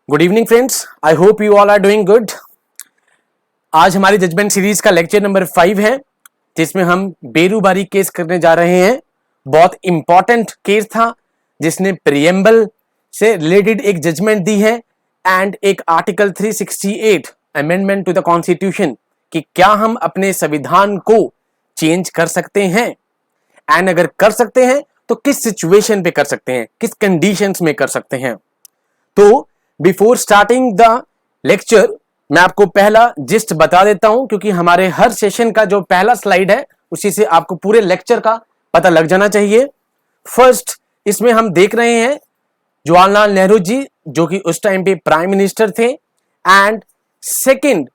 Good evening friends, I hope you all are doing good. आज हमारी judgement series का lecture number 5 है, जिसमें हम बेरूबारी केस करने जा रहे हैं। बहुत इंपॉर्टेंट केस था, जिसने प्रीएम्बल से रिलेटेड एक जजमेंट दी है एंड एक article 368 amendment to the constitution कि क्या हम अपने संविधान को चेंज कर सकते हैं, एंड अगर कर सकते हैं तो किस सिचुएशन पे कर सकते हैं, किस कंडीशंस में कर सकते हैं। तो बिफोर स्टार्टिंग द लेक्चर मैं आपको पहला जिस्ट बता देता हूं, क्योंकि हमारे हर सेशन का जो पहला स्लाइड है उसी से आपको पूरे लेक्चर का पता लग जाना चाहिए। फर्स्ट, इसमें हम देख रहे हैं जवाहरलाल नेहरू जी, जो कि उस टाइम पे प्राइम मिनिस्टर थे, एंड सेकंड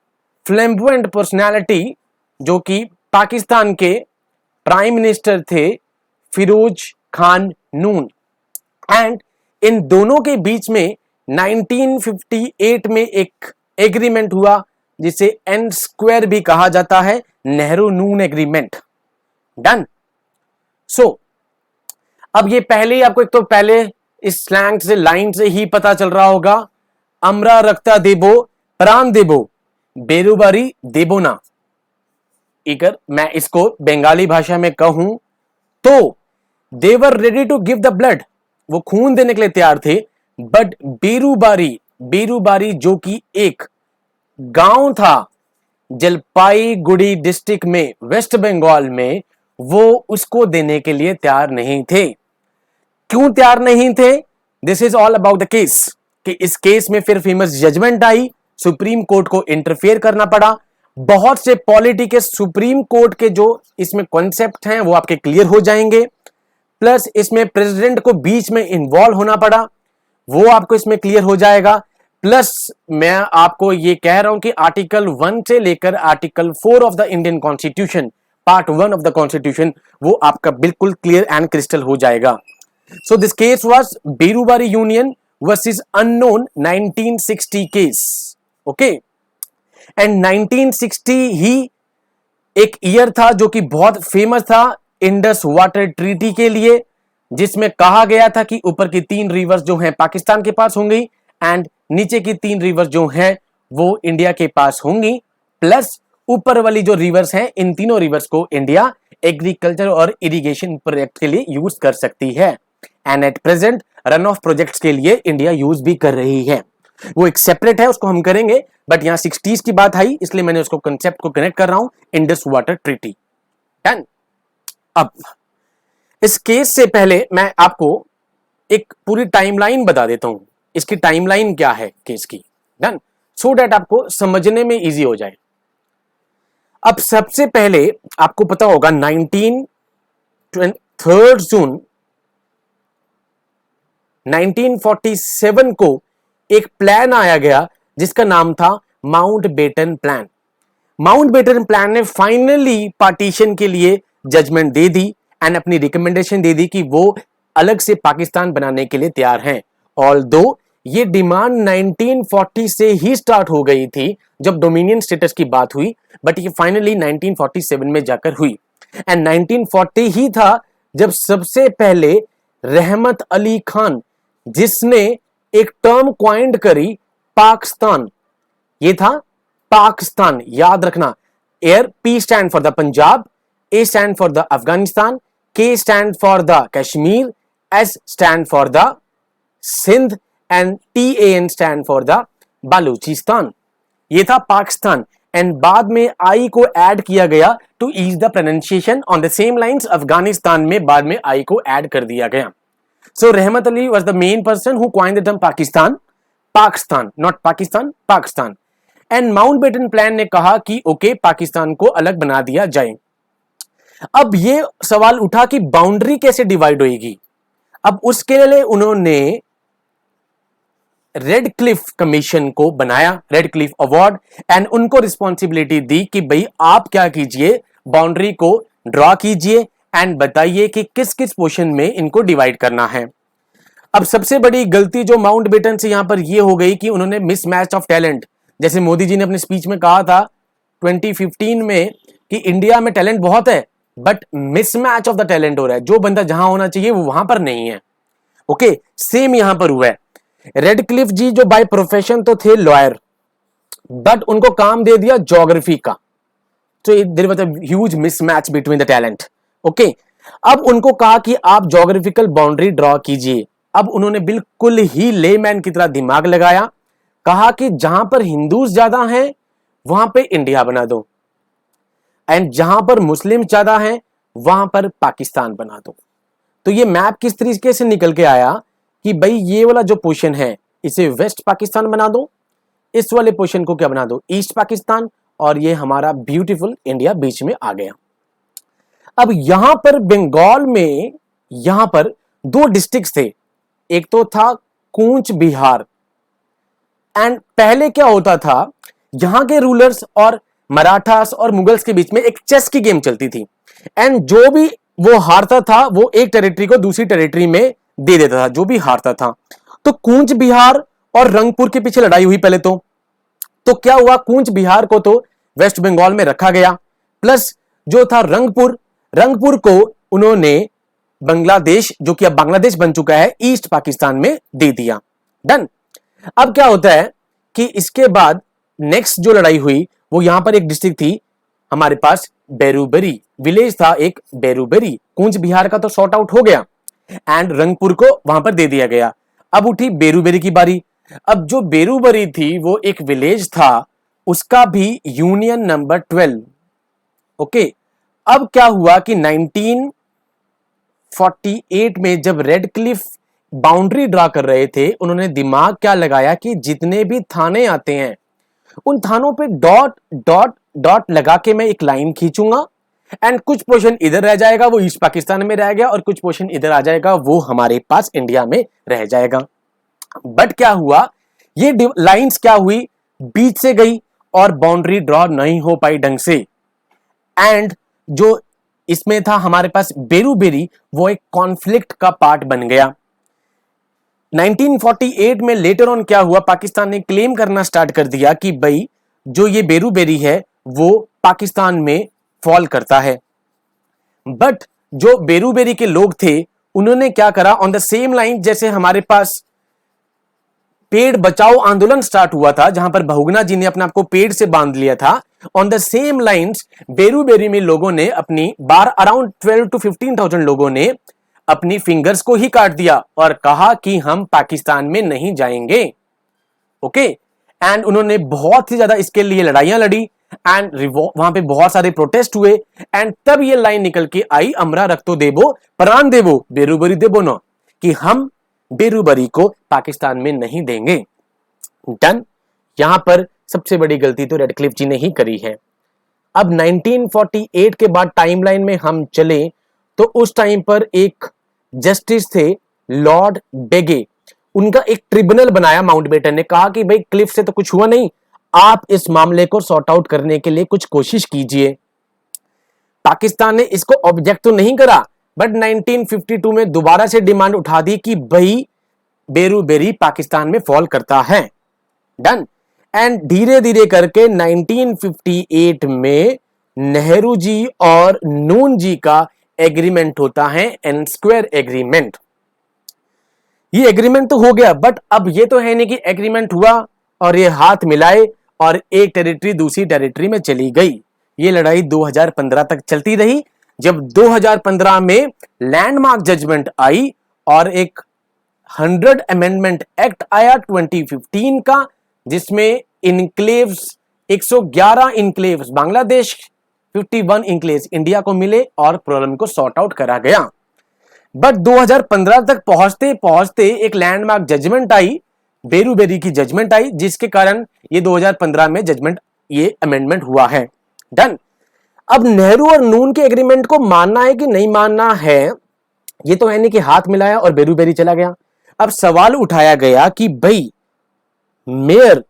फ्लैम्बुएंट पर्सनालिटी जो कि पाकिस्तान के प्राइम मिनिस्टर थे, फिरोज खान नून। एंड इन दोनों के बीच में 1958 में एक एग्रीमेंट हुआ, जिसे एन स्क्वायर भी कहा जाता है, नेहरू नून एग्रीमेंट। डन। सो अब ये पहले ही आपको एक तो पहले इस स्लैंग से, लाइन से ही पता चल रहा होगा, अमरा रक्ता देबो प्राण देबो बेरुबारी देबो ना। अगर मैं इसको बंगाली भाषा में कहूं तो they were ready to give the blood, वो खून देने के लिए तैयार थे, बट बेरूबारी जो कि एक गांव था जलपाईगुड़ी डिस्ट्रिक्ट में, वेस्ट बंगाल में, वो उसको देने के लिए तैयार नहीं थे। क्यों तैयार नहीं थे? This is all about the case. कि इस केस में फिर फेमस जजमेंट आई, सुप्रीम कोर्ट को इंटरफेयर करना पड़ा। बहुत से पॉलिटी के सुप्रीम कोर्ट के जो इसमें कॉन्सेप्ट हैं वो आपके क्लियर हो जाएंगे, प्लस इसमें प्रेसिडेंट को बीच में इन्वॉल्व होना पड़ा, वो आपको इसमें क्लियर हो जाएगा। प्लस मैं आपको ये कह रहा हूं कि आर्टिकल 1 से लेकर article 4 of the Indian constitution, part 1 of the constitution, वो आपका बिल्कुल क्लियर एंड क्रिस्टल हो जाएगा। So this case was Berubari union versus unknown 1960 case. Okay, and 1960 ही एक ईयर था जो कि बहुत फेमस था इंडस वाटर ट्रीटी के लिए, जिसमें कहा गया था कि ऊपर की 3 रिवर्स जो हैं पाकिस्तान के पास होंगी एंड नीचे की 3 रिवर्स जो हैं वो इंडिया के पास होंगी, प्लस ऊपर वाली जो रिवर्स हैं, इन तीनों रिवर्स को इंडिया एग्रीकल्चर और इरिगेशन प्रोजेक्ट के लिए यूज कर सकती है। And at present run of projects के लिए इंडिया यूज भी कर रही है। वो एक सेपरेट है, उसको हम करेंगे, बट यहां 60s की बात आई, इसलिए मैंने उसको कंसेप्ट को कनेक्ट कर रहा हूं, इंडस वाटर ट्रीटी। डन। अब इस केस से पहले मैं आपको एक पूरी टाइमलाइन बता देता हूं, इसकी टाइमलाइन क्या है केस की। डन। सो दैट आपको समझने में इजी हो जाए। अब सबसे पहले आपको पता होगा 3 जून 1947 को एक प्लान आया गया जिसका नाम था माउंटबेटन प्लान। माउंटबेटन प्लान ने फाइनली पार्टीशन के लिए जजमेंट दे दी एंड अपनी रिकमेंडेशन दे दी कि वो अलग से पाकिस्तान बनाने के लिए तैयार हैं। ऑल्दो ये डिमांड 1940 से ही स्टार्ट हो गई थी जब डोमिनियन स्टेटस की बात हुई, बट ये फाइनली 1947 में जाकर हुई। एंड 1940 ही था जब सबसे पहले रहमत अली खान, जिसने एक टर्म क्वाइंड करी पाकिस्तान, ये था पाकिस्तान, याद रखना। Air P stand for the Punjab, A stand for the Afghanistan, K stand for the Kashmir, S stand for the Sindh and TAN stand for the Baluchistan। ये था पाकिस्तान, एंड बाद में आई को ऐड किया गया to ease the pronunciation on the same lines. Afghanistan में बाद में आई को ऐड कर दिया गया। सो रहमत Ali was the main person who coined the term Pakistan, not Pakistan, Pakistan. And Mountbatten plan ने कहा कि ओके, पाकिस्तान को अलग बना दिया जाए। अब ये सवाल उठा कि बाउंड्री कैसे डिवाइड होगी। अब उसके लिए उन्होंने रेड क्लिफ कमीशन को बनाया, रेड क्लिफ अवार्ड, एंड उनको रिस्पॉन्सिबिलिटी दी कि भाई आप क्या कीजिए, बाउंड्री को ड्रॉ कीजिए एंड बताइए कि किस किस पोर्शन में इनको डिवाइड करना है। अब सबसे बड़ी गलती जो माउंटबेटन से यहां पर यह हो गई कि उन्होंने मिसमैच ऑफ टैलेंट, जैसे मोदी जी ने अपने स्पीच में कहा था 2015 में कि इंडिया में टैलेंट बहुत है, but mismatch of the talent हो रहा है, जो बंदा जहां होना चाहिए वो वहां पर नहीं है। ओके, सेम यहां पर हुआ है। रेडक्लिफ जी जो बाय प्रोफेशन तो थे लॉयर, बट उनको काम दे दिया ज्योग्राफी का, तो there was a huge mismatch between the talent. Okay, अब उनको कहा कि आप ज्योग्राफिकल बाउंड्री ड्रॉ कीजिए। अब उन्होंने बिल्कुल ही लेमैन की तरह दिमाग लगाया, कहा कि जहां पर हिंदूज ज्यादा हैं वहां पे इंडिया बना दो, एंड जहां पर मुस्लिम ज्यादा हैं वहां पर पाकिस्तान बना दो। तो ये मैप किस तरीके से निकल के आया कि भाई ये वाला जो पोर्शन है इसे वेस्ट पाकिस्तान बना दो, इस वाले पोर्शन को क्या बना दो, ईस्ट पाकिस्तान, और ये हमारा ब्यूटीफुल इंडिया बीच में आ गया। अब यहां पर बंगाल में यहां पर दो डिस्ट्रिक्ट थे, एक तो था कूच बिहार, एंड पहले क्या होता था, यहां के रूलर्स और मराठास और मुगल्स के बीच में एक चेस की गेम चलती थी, एंड जो भी वो हारता था वो एक टेरिटरी को दूसरी टेरिटरी में दे देता था, जो भी हारता था। तो कूच बिहार और रंगपुर के पीछे लड़ाई हुई पहले तो क्या हुआ, कूच बिहार को तो वेस्ट बंगाल में रखा गया, प्लस जो था रंगपुर को उन्होंने बांग्लादेश, जो कि अब बांग्लादेश बन चुका है, ईस्ट पाकिस्तान में दे दिया। डन। अब क्या होता है कि इसके बाद नेक्स्ट जो लड़ाई हुई वो यहां पर एक डिस्ट्रिक्ट थी हमारे पास बेरूबरी, विलेज था एक बेरूबरी, कूच बिहार का तो सॉर्ट आउट हो गया, एंड रंगपुर को वहां पर दे दिया गया। अब उठी बेरूबरी की बारी। अब जो बेरूबरी थी वो एक विलेज था, उसका भी यूनियन नंबर 12। ओके, अब क्या हुआ कि 1948 में जब रेड क्लिफ बाउंड्री ड्रा कर रहे थे, उन्होंने दिमाग क्या लगाया कि जितने भी थाने आते हैं उन थानों पे डॉट डॉट डॉट लगा के मैं एक लाइन खींचूंगा, एंड कुछ पोर्शन इधर रह जाएगा वो ईस्ट पाकिस्तान में रह गया, और कुछ पोर्शन इधर आ जाएगा वो हमारे पास इंडिया में रह जाएगा। बट क्या हुआ, ये लाइंस क्या हुई, बीच से गई और बाउंड्री ड्रॉ नहीं हो पाई ढंग से, एंड जो इसमें था हमारे पास बेरूबेरी, वो एक कॉन्फ्लिक्ट का पार्ट बन गया। 1948 में लेटर ऑन क्या हुआ, पाकिस्तान ने क्लेम करना स्टार्ट कर दिया कि भाई जो ये बेरूबेरी है वो पाकिस्तान में फॉल करता है। बट जो बेरूबेरी के लोग थे उन्होंने क्या करा, ऑन द सेम लाइन जैसे हमारे पास पेड़ बचाओ आंदोलन स्टार्ट हुआ था, जहां पर बहुगुणा जी ने अपने आप को पेड़ से बांध लिया था, ऑन द सेम लाइंस बेरूबेरी में लोगों ने अपनी अराउंड 12 to 15,000 लोगों ने अपनी फिंगर्स को ही काट दिया और कहा कि हम पाकिस्तान में नहीं जाएंगे। ओके, एंड उन्होंने बहुत ही ज्यादा इसके लिए लड़ाइयां लड़ी, एंड वहां पे बहुत सारे प्रोटेस्ट हुए, एंड तब ये लाइन निकल के आई, अमरा रक्तो देबो प्राण देबो बेरूबरी देबो न, कि हम बेरूबरी को पाकिस्तान में नहीं देंगे। डन। यहां पर सबसे बड़ी गलती तो रेडक्लिफ जी ने ही करी है। अब 1948 के बाद टाइमलाइन में हम चले तो उस टाइम पर एक जस्टिस थे लॉर्ड बेगे, उनका एक ट्रिब्यूनल बनाया माउंटबेटन ने, कहा कि भाई क्लिफ से तो कुछ हुआ नहीं, आप इस मामले को सॉर्ट आउट करने के लिए कुछ कोशिश कीजिए। पाकिस्तान ने इसको ऑब्जेक्ट तो नहीं करा, बट 1952 में दोबारा से डिमांड उठा दी कि भाई बेरूबेरी पाकिस्तान में फॉल करता है। डन। एंड धीरे धीरे करके 1958 में नेहरू जी और नून जी का एग्रीमेंट होता है, एंड स्क्वायर एग्रीमेंट। ये एग्रीमेंट तो हो गया, बट अब ये तो है नहीं कि एग्रीमेंट हुआ और ये हाथ मिलाए और एक टेरिटरी दूसरी टेरिटरी में चली गई। ये लड़ाई 2015 तक चलती रही, जब 2015 में लैंडमार्क जजमेंट आई और एक 100 अमेंडमेंट एक्ट आया 2015 का, जिसमें enclaves 111 enclaves Bangladesh, 51 enclaves India को मिले और प्रॉब्लम को सॉर्ट आउट करा गया। बट 2015 तक पहुंचते पहुंचते एक लैंडमार्क जजमेंट आई, बेरूबेरी की जजमेंट आई, जिसके कारण ये 2015 में जजमेंट, ये अमेंडमेंट हुआ है। डन। अब नेहरू और नून के एग्रीमेंट को मानना है कि नहीं मानना है, ये तो है नहीं कि हाथ मिलाया और बेरूबेरी चला गया। अब सवाल उठाया गया कि भाई mere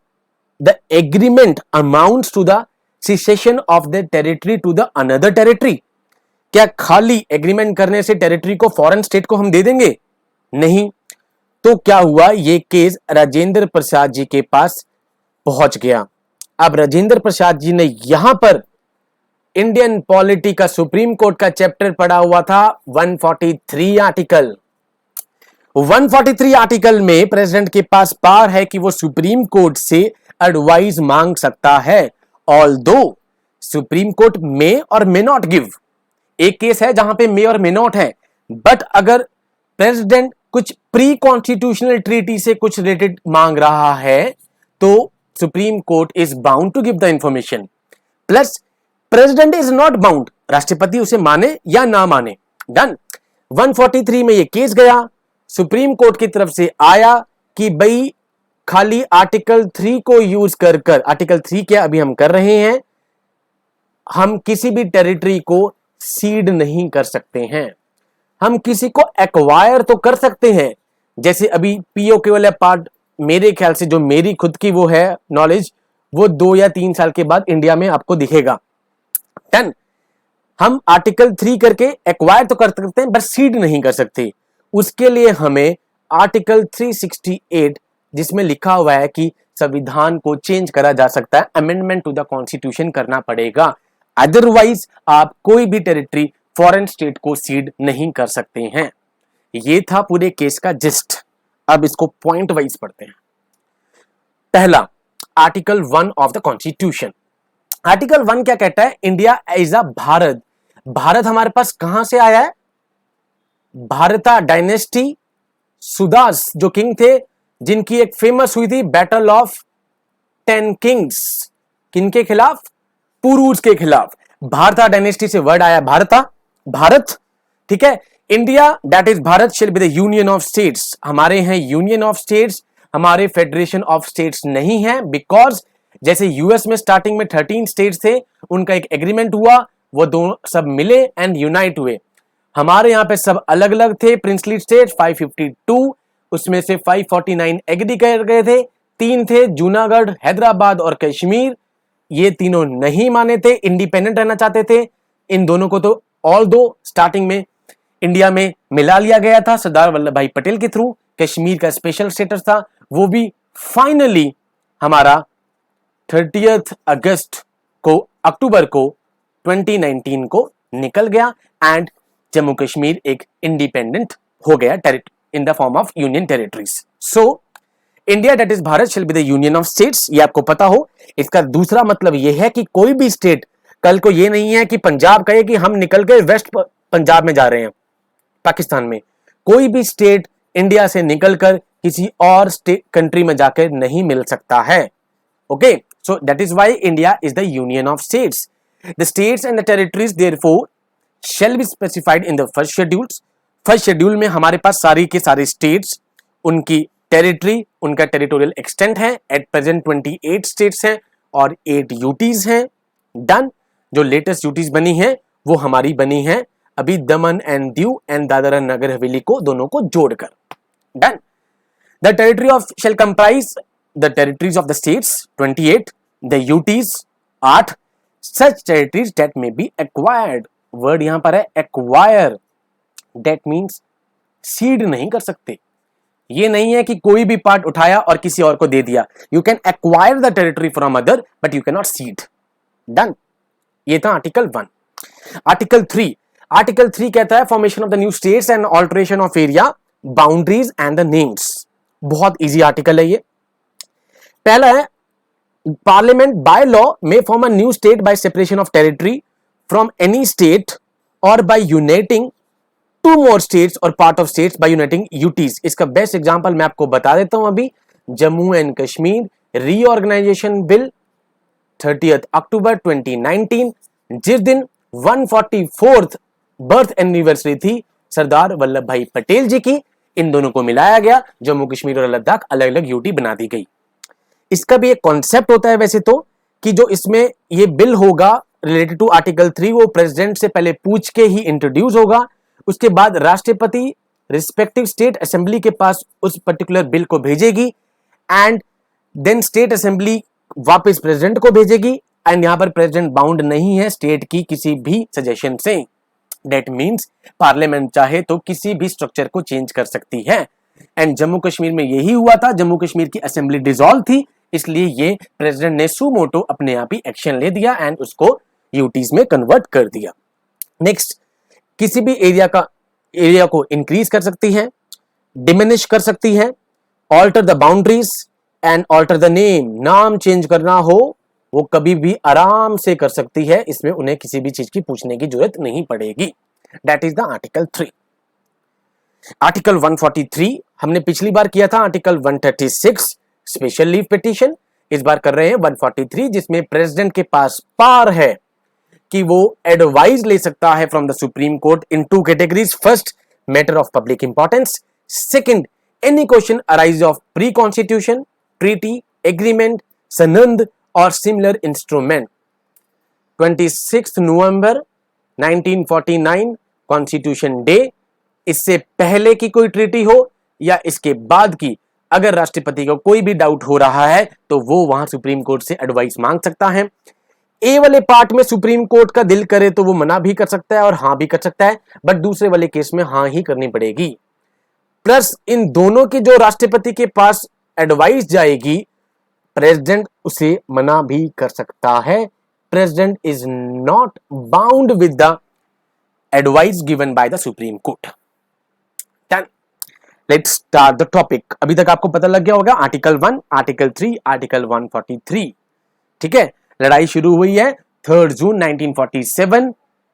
the agreement amounts to the cession of the territory to the another territory. क्या खाली एग्रीमेंट करने से टेरिटरी को फॉरेन स्टेट को हम दे देंगे? नहीं। तो क्या हुआ, ये केस राजेंद्र प्रसाद जी के पास पहुंच गया। अब राजेंद्र प्रसाद जी ने यहां पर इंडियन पॉलिटी का सुप्रीम कोर्ट का चैप्टर पढ़ा हुआ था 143 आर्टिकल। 143 आर्टिकल में प्रेसिडेंट के पास पावर है कि वो सुप्रीम कोर्ट से एडवाइस मांग सकता है। Although supreme court may or may not give, एक केस है जहां पे मे और मे नॉट है, बट अगर प्रेसिडेंट कुछ प्री कॉन्स्टिट्यूशनल ट्रीटी से कुछ रिलेटेड मांग रहा है तो supreme court is bound to give the information. Plus president is not bound, राष्ट्रपति उसे माने या ना माने। डन। 143 में ये केस गया, सुप्रीम कोर्ट की तरफ से आया कि भाई खाली आर्टिकल 3 को यूज कर आर्टिकल 3 क्या अभी हम कर रहे हैं, हम किसी भी टेरिटरी को सीड नहीं कर सकते हैं। हम किसी को एक्वायर तो कर सकते हैं, जैसे अभी पीओके वाला पार्ट मेरे ख्याल से जो मेरी खुद की वो है नॉलेज, वो 2 या 3 साल के बाद इंडिया में आपको दिखेगा। 10 हम आर्टिकल 3 करके एक्वायर तो कर सकते हैं बट सीड नहीं कर सकते। उसके लिए हमें आर्टिकल 368 जिसमें लिखा हुआ है कि संविधान को चेंज करा जा सकता है, अमेंडमेंट टू द कॉन्स्टिट्यूशन करना पड़ेगा, अदरवाइज आप कोई भी टेरिटरी फॉरेन स्टेट को सीड नहीं कर सकते हैं। ये था पूरे केस का जिस्ट। अब इसको पॉइंट वाइज पढ़ते हैं। पहला, article 1 of the constitution. Article 1 क्या कहता है? India as a Bharat. Bharat हमारे पास कहां से आया है? भारता डायनेस्टी, सुदास जो किंग थे, जिनकी एक फेमस हुई थी बैटल ऑफ 10 किंग्स, किनके खिलाफ? पुरुष के खिलाफ। भारता डायनेस्टी से वर्ड आया भारता, भारत। ठीक है। India that is Bharat shall be the union of states. हमारे हैं यूनियन ऑफ स्टेट्स, हमारे फेडरेशन ऑफ स्टेट्स नहीं है, बिकॉज जैसे यूएस में स्टार्टिंग में 13 स्टेट्स थे, उनका एक एग्रीमेंट हुआ, वो दोनों सब मिले एंड यूनाइट हुए। हमारे यहां पे सब अलग अलग थे। प्रिंसली स्टेट्स 552, उसमें से 549 एग्री कर गए थे। 3 थे जूनागढ़, हैदराबाद और कश्मीर, ये तीनों नहीं माने थे, इंडिपेंडेंट रहना चाहते थे। इन दोनों को तो ऑल दो स्टार्टिंग में इंडिया में मिला लिया गया था सरदार वल्लभ भाई पटेल के थ्रू, कश्मीर का स्पेशल स्टेटस था, वो भी फाइनली हमारा 30 अगस्त को, अक्टूबर को 2019 को निकल गया एंड जम्मू कश्मीर एक इंडिपेंडेंट हो गया in the form of union territories. So India that is Bharat shall be the union of states, ये आपको पता हो। इसका दूसरा मतलब यह है कि कोई भी स्टेट कल को ये नहीं है कि पंजाब कहे कि हम निकल के वेस्ट पंजाब में जा रहे हैं, पाकिस्तान में। कोई भी स्टेट इंडिया से निकलकर किसी और स्टेट कंट्री में जाकर नहीं मिल सकता है। Okay, so that is why India is the union of states. The states and the territories therefore shall be specified in the first schedule. First schedule में हमारे पास सारी के सारी स्टेट्स, उनकी टेरिटरी, उनका टेरिटोरियल एक्सटेंट है। एट प्रेजेंट 28 स्टेट्स हैं और 8 यूटीज हैं। डन। जो लेटेस्ट यूटीज बनी है वो हमारी बनी है अभी दमन एंड दीव एंड दादरा नगर हवेली को, दोनों को जोड़कर। Done. The territory of shall comprise the territories of the states 28, the UTs 8, such territories that may be acquired. Word यहां पर है एक्वायर, दैट मीन्स सीड नहीं कर सकते। ये नहीं है कि कोई भी पार्ट उठाया और किसी और को दे दिया। You can acquire the territory from other but you can not seed. Done. ये था आर्टिकल 1। आर्टिकल 3, आर्टिकल 3 कहता है formation of the new states and alteration of area, boundaries and the names. बहुत इजी आर्टिकल है ये। पहला है parliament by law में form a new state by separation of territory from any state और bye uniting 2 more states और part of states by uniting UTs। इसका best example मैं आपको बता देता हूं अभी, Jammu and Kashmir reorganisation bill 30 अक्टूबर 2019, जिस दिन 144th बर्थ एनिवर्सरी थी सरदार वल्लभ भाई पटेल जी की, इन दोनों को मिलाया गया, जम्मू कश्मीर और लद्दाख अलग अलग यूटी बना दी गई। इसका भी एक कॉन्सेप्ट होता है वैसे तो, कि जो इसमें ये बिल होगा रिलेटेड टू आर्टिकल 3 वो प्रेसिडेंट से पहले पूछ के ही इंट्रोड्यूस होगा, उसके बाद राष्ट्रपति रिस्पेक्टिव स्टेट असेंबली के पास उस पर्टिकुलर बिल को भेजेगी एंड देन स्टेट असेंबली वापस प्रेसिडेंट को भेजेगी एंड यहां पर प्रेसिडेंट बाउंड नहीं है स्टेट की किसी भी सजेशन से। दैट मींस पार्लियामेंट चाहे तो किसी भी स्ट्रक्चर को चेंज कर सकती है एंड जम्मू कश्मीर में यही हुआ था। जम्मू कश्मीर की असेंबली डिसॉल्व थी, इसलिए ये प्रेसिडेंट ने सुमोटो अपने आप ही एक्शन ले दिया एंड उसको यूटीज में कन्वर्ट कर दिया। नेक्स्ट, किसी भी एरिया को इंक्रीज कर सकती है, डिमिनिश कर सकती है, alter the boundaries and alter the name, नाम चेंज करना हो वो कभी भी आराम से कर सकती है, इसमें उन्हें किसी भी चीज की पूछने की जरूरत नहीं पड़ेगी। That is the article 3। Article 143 हमने पिछली बार किया था, आर्टिकल 136 स्पेशल लीव पिटीशन, इस बार कर रहे हैं 143 जिसमें प्रेसिडेंट के पास पावर है कि वो एडवाइस ले सकता है from the supreme court in two categories. First, matter of public importance. Second, any question arise of pre constitution, treaty, agreement, Sanand और सिमिलर इंस्ट्रूमेंट। 26 नवंबर 1949 कॉन्स्टिट्यूशन डे, इससे पहले की कोई ट्रीटी हो या इसके बाद की, अगर राष्ट्रपति को कोई भी डाउट हो रहा है तो वो वहां सुप्रीम कोर्ट से एडवाइस मांग सकता है। ए वाले पार्ट में सुप्रीम कोर्ट का दिल करे तो वो मना भी कर सकता है और हां भी कर सकता है, बट दूसरे वाले केस में हां ही करनी पड़ेगी। प्लस इन दोनों की जो राष्ट्रपति के पास एडवाइस जाएगी, प्रेसिडेंट उसे मना भी कर सकता है। President is not bound with the advice given by the supreme court. Let's start the topic. अभी तक आपको पता लग गया होगा आर्टिकल 1, आर्टिकल 3, आर्टिकल 143। ठीक है, लड़ाई शुरू हुई है 3 जून 1947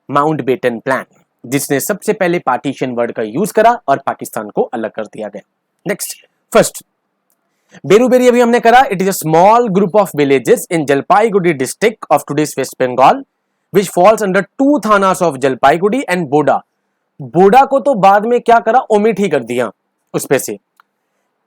माउंटबेटन प्लान, जिसने सबसे पहले पार्टीशन वर्ड का यूज करा और पाकिस्तान को अलग कर दिया गया। नेक्स्ट, फर्स्ट बेरूबेरी अभी हमने करा। It is a small group of villages in Jalpaiguri district of today's West Bengal which falls under 2 thanas of Jalpaiguri and Boda. Boda को तो बाद में क्या करा, ओमिट ही कर दिया उस पे से।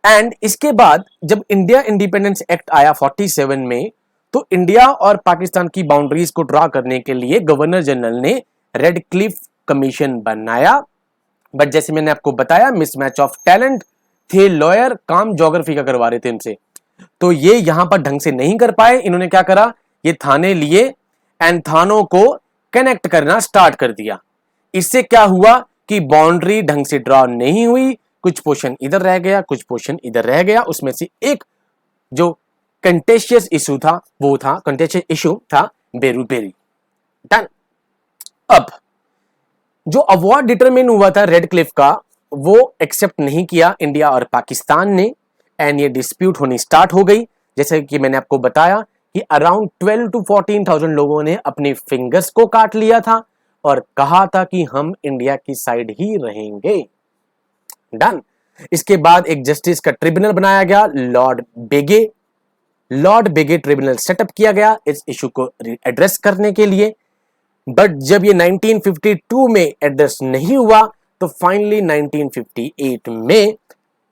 एंड इसके बाद जब इंडिया इंडिपेंडेंस एक्ट आया 47 में, तो इंडिया और पाकिस्तान की बाउंड्रीज को ड्रा करने के लिए गवर्नर जनरल ने रेड क्लिफ कमीशन बनाया। बट जैसे मैंने आपको बताया, मिसमैच ऑफ टैलेंट थे, लॉयर काम ज्योग्राफी का करवा रहे थे इनसे, तो ये यहां पर ढंग से नहीं कर पाए। इन्होंने क्या करा, ये थाने लिए एंड थानों को कनेक्ट करना स्टार्ट कर दिया। इससे क्या हुआ कि बाउंड्री ढंग से ड्रा नहीं हुई, कुछ पोर्शन इधर रह गया, कुछ पोर्शन इधर रह गया। उसमें से एक जो कंटेशियस इशू था वो था, कंटेशियस इशू था बेरूबेरी। डन। अब जो अवार्ड डिटरमिन हुआ था रेड क्लिफ का, वो एक्सेप्ट नहीं किया इंडिया और पाकिस्तान ने, एंड ये डिस्प्यूट होनी स्टार्ट हो गई। जैसे कि मैंने आपको बताया कि अराउंड 12 to 14,000 लोगों ने अपने फिंगर्स को काट लिया था और कहा था कि हम इंडिया की साइड ही रहेंगे। डन। इसके बाद एक जस्टिस का ट्रिब्यूनल बनाया गया, लॉर्ड बेगे ट्रिब्यूनल सेटअप किया गया इस इशू को एड्रेस करने के लिए। बट जब ये 1952 में एड्रेस नहीं हुआ, तो फाइनली 1958 में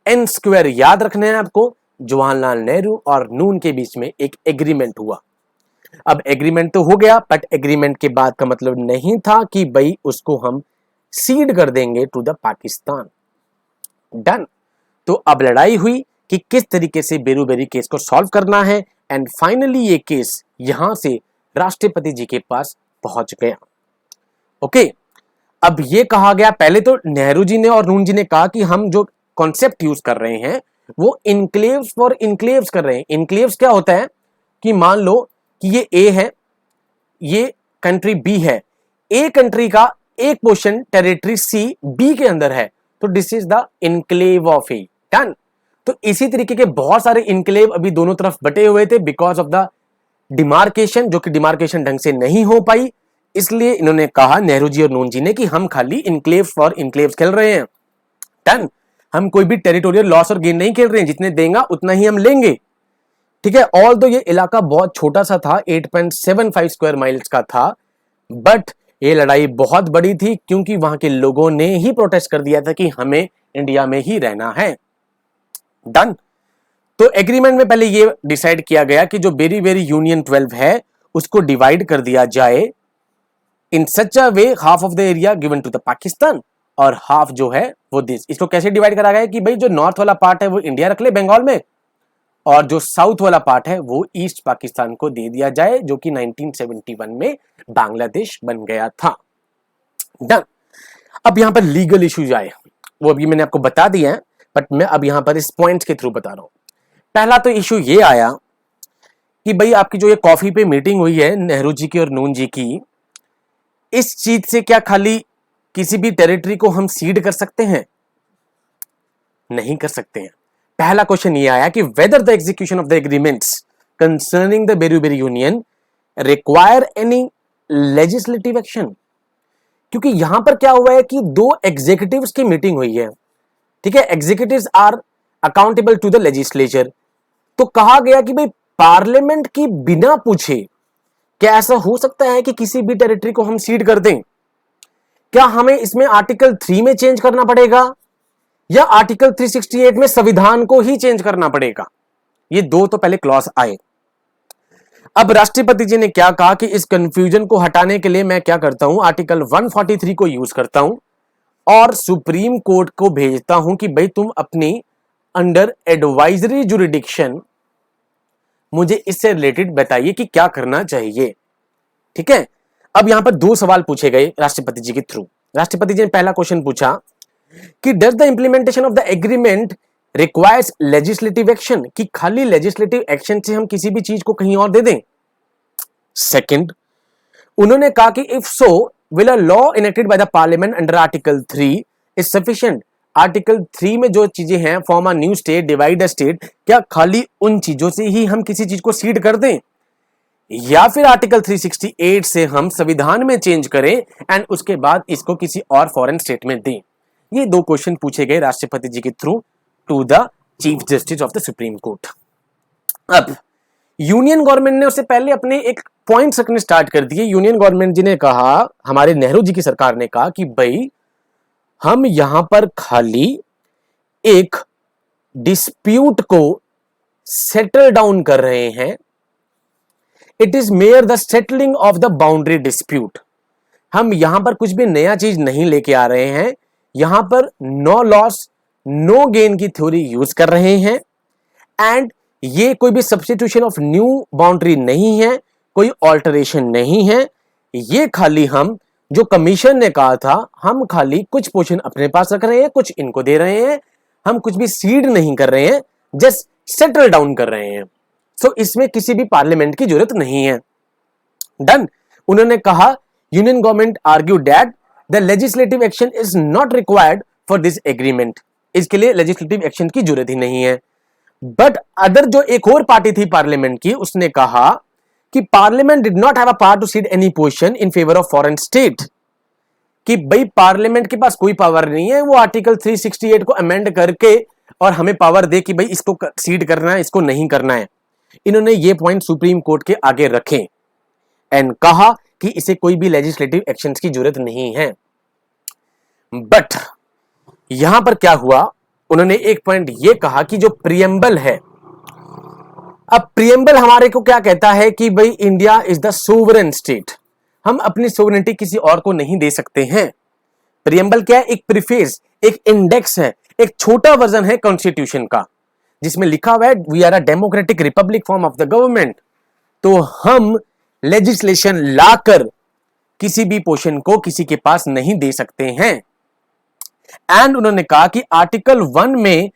एन स्क्वायर, याद रखना है आपको, जवाहरलाल नेहरू और नून के बीच में एक एग्रीमेंट हुआ। अब एग्रीमेंट तो हो गया, बट एग्रीमेंट के बाद का मतलब नहीं था कि भाई उसको हम सीड कर देंगे टू द पाकिस्तान। डन। तो अब लड़ाई हुई कि किस तरीके से बेरूबेरी केस को सॉल्व करना है, एंड फाइनली ये केस यहां से राष्ट्रपति जी के पास पहुंच गया। ओके, अब ये कहा गया, पहले तो नेहरू जी ने और नून जी ने कहा कि हम जो कॉन्सेप्ट यूज कर रहे हैं वो इनक्लेव्स फॉर इनक्लेव्स कर रहे हैं। इनक्लेव्स क्या होता है कि मान लो कि ये ए है, ये कंट्री बी है, ए कंट्री का एक पोर्शन टेरिटरी सी बी के अंदर है, तो this is the enclave of A. Done. तो इसी तरीके के बहुत सारे इनक्लेव अभी दोनों तरफ बटे हुए थे बिकॉज ऑफ द डिमार्केशन, जो कि डिमार्केशन ढंग से नहीं हो पाई। इसलिए इन्होंने कहा, नेहरू जी और नून जी ने, कि हम खाली इनक्लेव फॉर इनक्लेव्स खेल रहे हैं। डन। हम कोई भी टेरिटोरियल लॉस और गेन नहीं खेल रहे हैं, जितने देगा उतना ही हम लेंगे। ठीक है, ऑल दो ये इलाका बहुत छोटा सा था, 8.75 स्क्वायर माइल्स का था, बट ये लड़ाई बहुत बड़ी थी क्योंकि वहां के लोगों ने ही प्रोटेस्ट कर दिया था कि हमें इंडिया में ही रहना है। डन। तो एग्रीमेंट में पहले ये डिसाइड किया गया कि जो बेरूबेरी यूनियन 12 है उसको डिवाइड कर दिया जाए in such a way, half of the area given to the Pakistan और हाफ जो है वो दिस। इसको कैसे डिवाइड करा गया कि भाई जो नॉर्थ वाला पार्ट है वो इंडिया रख ले बंगाल में, और जो साउथ वाला पार्ट है वो ईस्ट पाकिस्तान को दे दिया जाए, जो कि 1971 में बांग्लादेश बन गया था। डन। अब यहां पर लीगल इश्यूज आए, वो अभी मैंने आपको बता दिया है, बट मैं अब यहां पर इस पॉइंट्स के थ्रू बता रहा हूं। पहला तो इशू ये आया कि भाई आपकी जो ये कॉफी पे मीटिंग हुई है नेहरू जी की और नून जी की, इस चीज से क्या खाली किसी भी टेरिटरी को हम सीड कर सकते हैं? नहीं कर सकते हैं। पहला क्वेश्चन ये आया कि whether the execution of the agreements concerning the Berubari union require any legislative action. क्योंकि यहां पर क्या हुआ है कि दो एग्जीक्यूटिव्स की मीटिंग हुई है, ठीक है, executives are accountable to the legislature. तो कहा गया कि भाई पार्लियामेंट की बिना पूछे क्या ऐसा हो सकता है कि किसी भी टेरिटरी को हम सीड कर दें? क्या हमें इसमें आर्टिकल 3 में चेंज करना पड़ेगा या आर्टिकल 368 में संविधान को ही चेंज करना पड़ेगा? ये दो तो पहले क्लॉज आए। अब राष्ट्रपति जी ने क्या कहा कि इस कंफ्यूजन को हटाने के लिए मैं क्या करता हूं, आर्टिकल 143 को यूज करता हूं और सुप्रीम कोर्ट को भेजता हूं कि भाई तुम अपनी अंडर एडवाइजरी जुरिडिक्शन मुझे इससे रिलेटेड बताइए कि क्या करना चाहिए। ठीक है, अब यहां पर दो सवाल पूछे गए राष्ट्रपति जी के थ्रू। राष्ट्रपति जी ने पहला क्वेश्चन पूछा कि does the implementation of the agreement requires legislative action, कि खाली लेजिस्लेटिव एक्शन से हम किसी भी चीज को कहीं और दे दें। सेकंड, उन्होंने कहा कि if so will a law enacted by the parliament under article 3 is sufficient. Article 3 में जो चीजें हैं, form a new state, divide a state, क्या खाली उन चीजों से ही हम किसी चीज को सीड कर दें या फिर आर्टिकल 368 से हम संविधान में चेंज करें एंड उसके बाद इसको किसी और फॉरेन स्टेट में दें? ये दो क्वेश्चन पूछे गए राष्ट्रपति जी के through to the chief justice of the supreme court. अब यूनियन गवर्नमेंट ने उससे पहले अपने एक पॉइंट रखने स्टार्ट कर दिए। यूनियन गवर्नमेंट जी ने कहा, हमारे नेहरू जी की सरकार ने कहा कि भाई हम यहां पर खाली एक डिस्प्यूट को सेटल डाउन कर रहे हैं। It is mayor the settling of the boundary dispute. हम यहां पर कुछ भी नया चीज नहीं लेके आ रहे हैं, यहां पर नो लॉस नो गेन की थ्योरी यूज कर रहे हैं एंड ये कोई भी सब्स्टिट्यूशन ऑफ न्यू बाउंड्री नहीं है, कोई ऑल्टरेशन नहीं है। ये खाली हम जो कमीशन ने कहा था, हम खाली कुछ पोर्शन अपने पास रख रहे हैं, कुछ इनको दे रहे हैं, हम कुछ भी सीड नहीं कर रहे हैं, जस्ट सेटल डाउन कर रहे हैं। सो इसमें किसी भी पार्लियामेंट की जरूरत नहीं है। डन। उन्होंने कहा, union government argue that the legislative action is not required for this agreement. इसके लिए लेजिस्लेटिव एक्शन की जरूरत ही नहीं है। बट अदर जो एक और पार्टी थी पार्लियामेंट की, उसने कहा कि parliament did not have a power to cede any position in favour of foreign state. कि भाई पार्लियामेंट के पास कोई पावर नहीं है वो आर्टिकल 368 को अमेंड करके और हमें पावर दे कि भाई इसको सीड करना है, इसको नहीं करना है। इन्होंने ये पॉइंट सुप्रीम कोर्ट के आगे रखे एंड कहा कि इसे कोई भी लेजिस्लेटिव एक्शंस की जरूरत नहीं है। बट यहां पर क्या हुआ, उन्होंने एक पॉइंट ये कहा कि जो प्रियम्बल है, अब प्रियम्बल हमारे को क्या कहता है कि भाई India is the sovereign state, हम अपनी सोवरेनिटी किसी और को नहीं दे सकते हैं। प्रियम्बल क्या है? एक प्रीफेस, एक इंडेक्स है, एक छोटा वर्जन है कॉन्स्टिट्यूशन का, जिसमें लिखा हुआ है we are a democratic republic form of the government. तो हम लेजिस्लेशन लाकर किसी भी पोर्शन को किसी के पास नहीं दे सकते हैं। एंड उन्होंने कहा कि आर्टिकल 1 में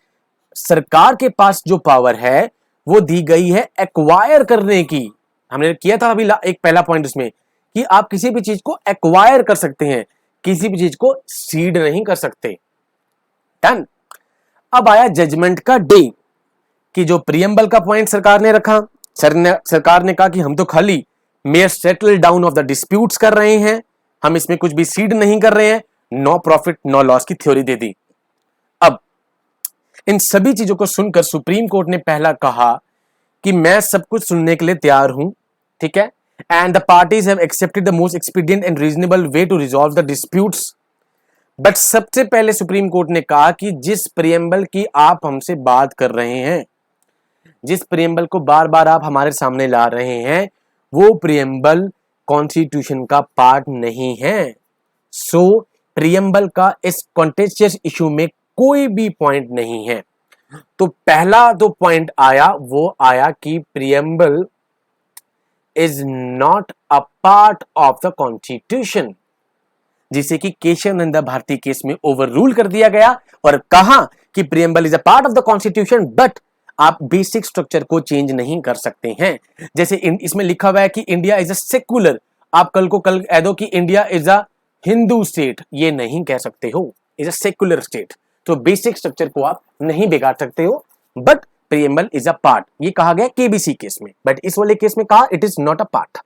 सरकार के पास जो पावर है वो दी गई है एक्वायर करने की। हमने किया था अभी एक पहला पॉइंट उसमें कि आप किसी भी चीज को एक्वायर कर सकते हैं, किसी भी चीज को सीड नहीं कर सकते। डन। अब आया जजमेंट का डे कि जो प्रियम्बल का पॉइंट सरकार ने रखा, सरकार ने कहा कि हम तो खाली mayor settle down of the disputes कर रहे हैं, हम इसमें कुछ भी सीड नहीं कर रहे हैं, नो प्रॉफिट नो लॉस की थ्योरी दे दी। अब इन सभी चीजों को सुनकर सुप्रीम कोर्ट ने पहला कहा कि मैं सब कुछ सुनने के लिए तैयार हूं, ठीक है, and the parties have accepted the most expedient and reasonable way to resolve the disputes. But सबसे पहले सुप्रीम कोर्ट ने कहा कि जिस प्रियम्बल की आप हमसे बात कर रहे हैं, जिस प्रियम्बल को बार बार आप हमारे सामने ला रहे हैं, वो प्रियम्बल कॉन्स्टिट्यूशन का पार्ट नहीं है। सो प्रियम्बल का इस कॉन्टेस्टियस इशू में कोई भी पॉइंट नहीं है। तो पहला जो पॉइंट आया वो आया कि preamble is not a part of the constitution, जिसे कि केशव नंदा भारती केस में ओवर रूल कर दिया गया और कहा कि preamble is a part of the constitution but आप बेसिक स्ट्रक्चर को चेंज नहीं कर सकते हैं। जैसे इसमें लिखा हुआ है कि इंडिया इज अ सेक्युलर, आप कल को कह दो कि India is a Hindu state, ये नहीं कह सकते हो, इज अ सेक्युलर स्टेट। तो बेसिक स्ट्रक्चर को आप नहीं बिगाड़ सकते हो, but preamble is a part, ये कहा गया केबीसी केस में, बट इस वाले केस में कहा it is not a part.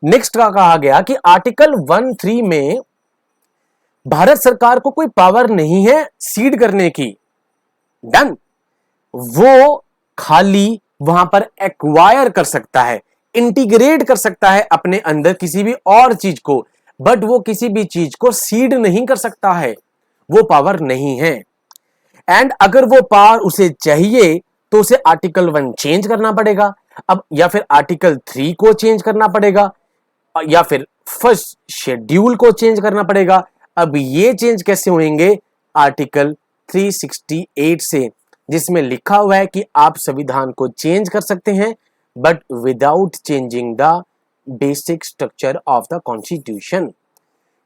Next का कहा गया कि आर्टिकल 1(3) में भारत सरकार को कोई पावर नहीं है सीड करने की, डन, वो खाली वहां पर एक्वायर कर सकता है, इंटीग्रेट कर सकता है अपने अंदर किसी भी और चीज को, बट वो किसी भी चीज को सीड नहीं कर सकता है, वो पावर नहीं है। एंड अगर वो पावर उसे चाहिए तो उसे आर्टिकल 1 चेंज करना पड़ेगा, अब या फिर आर्टिकल 3 को चेंज करना पड़ेगा, या फिर फर्स्ट शेड्यूल को चेंज करना पड़ेगा। अब ये चेंज कैसे होंगे? आर्टिकल 368 से, जिसमें लिखा हुआ है कि आप संविधान को चेंज कर सकते हैं but without changing the basic structure of the constitution,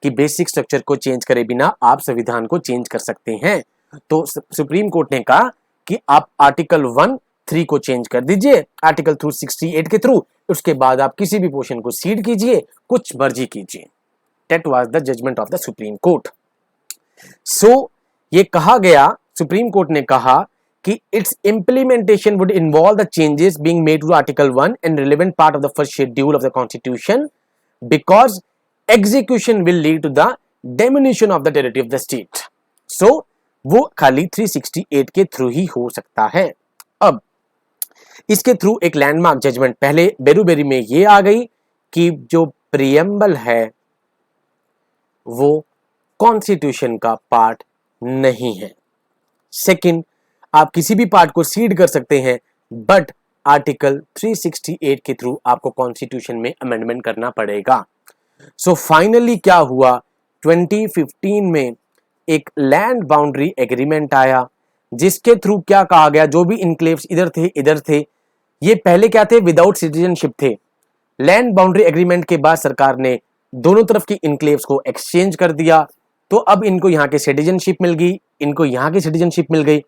कि बेसिक स्ट्रक्चर को चेंज करे बिना आप संविधान को चेंज कर सकते हैं। तो सुप्रीम कोर्ट ने कहा कि आप आर्टिकल 1(3) को चेंज कर दीजिए आर्टिकल 368 के थ्रू, उसके बाद आप किसी भी पोर्शन को सीड कीजिए, कुछ मर्जी कीजिए। That was the judgment of the supreme court. So ये कहा गया, सुप्रीम कोर्ट ने कहा कि its implementation would involve the changes being made to article 1 and relevant part of the first schedule of the constitution because execution will lead to the diminution of the territory of the state. So वो खाली 368 के through ही हो सकता है। अब इसके through एक landmark judgement पहले बेरूबेरी में ये आ गई कि जो प्रीएम्बल है वो कॉन्स्टिट्यूशन का पार्ट नहीं है। सेकंड, आप किसी भी पार्ट को सीड कर सकते हैं बट आर्टिकल 368 के थ्रू आपको कॉन्स्टिट्यूशन में अमेंडमेंट करना पड़ेगा। सो फाइनली क्या हुआ, 2015 में एक लैंड बाउंड्री एग्रीमेंट आया जिसके थ्रू क्या कहा गया, जो भी इनक्लेव्स इधर थे, ये पहले क्या थे, विदाउट सिटीजनशिप थे। लैंड बाउंड्री एग्रीमेंट के बाद सरकार ने दोनों तरफ की इनक्लेव्स को एक्सचेंज कर दिया, तो अब इनको यहाँ के सिटीजनशिप मिल गई, इनको यहाँ की सिटीजनशिप मिल गई।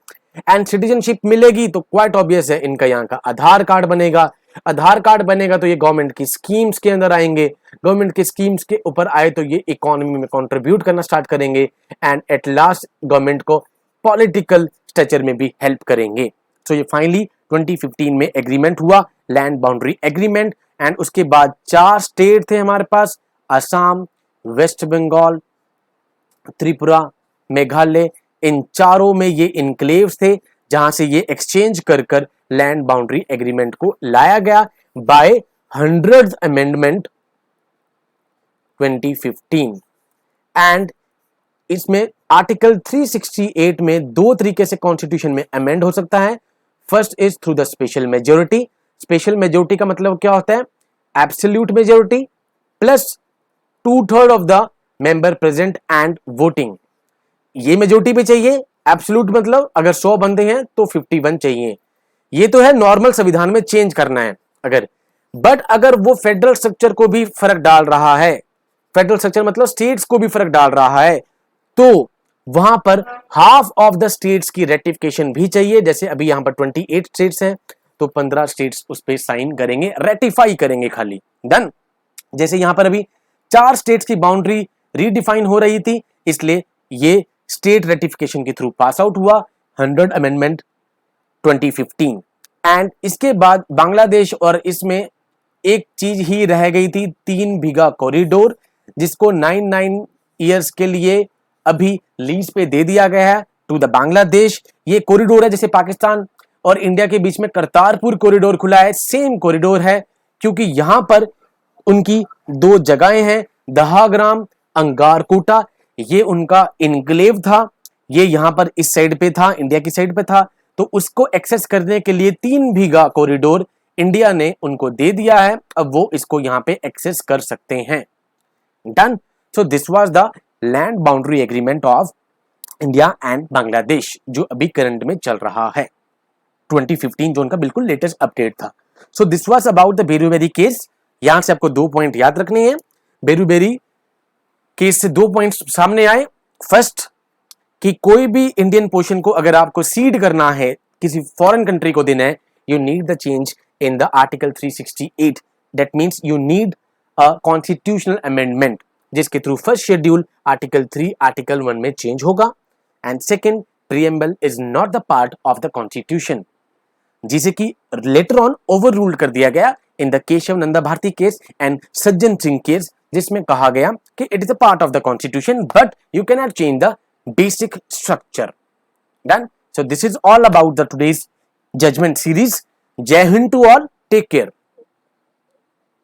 एंड सिटीजनशिप मिलेगी तो क्वाइट ऑब्वियस है इनका यहाँ का आधार कार्ड बनेगा, आधार कार्ड बनेगा तो ये गवर्नमेंट की स्कीम्स के अंदर आएंगे, गवर्नमेंट की स्कीम्स के ऊपर आए तो ये इकोनॉमी में कंट्रीब्यूट करना स्टार्ट करेंगे एंड एट लास्ट गवर्नमेंट को पॉलिटिकल स्ट्रक्चर में भी हेल्प करेंगे। सो ये फाइनली 2015 में एग्रीमेंट हुआ, लैंड बाउंड्री एग्रीमेंट। एंड उसके बाद 4 स्टेट थे हमारे पास, असम, वेस्ट बंगाल, त्रिपुरा, मेघालय, इन चारों में ये इनक्लेव्स थे जहां से ये एक्सचेंज कर लैंड बाउंड्री एग्रीमेंट को लाया गया बाय 100th अमेंडमेंट 2015। एंड इसमें आर्टिकल 368 में 2 तरीके से कॉन्स्टिट्यूशन में अमेंड हो सकता है। First is through the special majority. Special majority का मतलब क्या होता है, absolute majority plus 2/3 of the member present and voting. ये मेजोरिटी भी चाहिए, एब्सोल्यूट मतलब अगर 100 बंदे हैं तो 51 चाहिए। ये तो है नॉर्मल संविधान में चेंज करना है अगर, बट अगर वो फेडरल स्ट्रक्चर को भी फर्क डाल रहा है, फेडरल स्ट्रक्चर मतलब स्टेट्स को भी फर्क डाल रहा है, तो वहां पर हाफ ऑफ द स्टेट्स की रेटिफिकेशन भी चाहिए। जैसे अभी यहां पर 28 स्टेट्स हैं तो 15 स्टेट्स उस पर साइन करेंगे, रेटिफाई करेंगे खाली, डन। जैसे यहां पर अभी 4 स्टेट्स की बाउंड्री रीडिफाइन हो रही थी, इसलिए ये स्टेट रेटिफिकेशन के थ्रू पास आउट हुआ 100 अमेंडमेंट 2015। एंड इसके बाद बांग्लादेश, और इसमें एक चीज ही रह गई थी, 3 बीघा कॉरिडोर, जिसको 9 ईयर्स के लिए अभी लीज पे दे दिया गया है टू द बांग्लादेश। ये कॉरिडोर है जैसे पाकिस्तान और इंडिया के बीच में करतारपुर कॉरिडोर खुला है, सेम कॉरिडोर है, क्योंकि यहां पर उनकी 2 जगहें हैं, दहाग्राम, अंगारकोटा, ये उनका इनक्लेव था, ये यहां पर इस साइड पे था, इंडिया की साइड पे था, तो उसको एक्सेस करने के लिए 3 बीघा कॉरिडोर इंडिया ने उनको दे दिया है, अब वो इसको यहां पे एक्सेस कर सकते हैं, done. So this was the land boundary agreement of India and Bangladesh, जो अभी करंट में चल रहा है, 2015 जो उनका बिल्कुल लेटेस्ट अपडेट था। So this was about the Berubari case. यहां से आपको 2 पॉइंट याद रखने हैं। बेरूबेरी केस से 2 पॉइंट्स सामने आए। फर्स्ट, कि कोई भी इंडियन पोर्शन को अगर आपको सीड करना है, किसी फॉरेन कंट्री को देना है, you need the change in the article 368। That means you need a constitutional amendment, जिसके through first schedule article 3 article 1 में चेंज होगा। And second, preamble is not the part of the constitution, जिसे कि later on overruled कर दिया गया in the Kesavananda Bharati case and Sajjan Singh case, जिसमें कहा गया कि it is a part of the constitution but you can not change the basic structure. Done. So this is all about the today's judgment series. Jai Hind to all. Take care.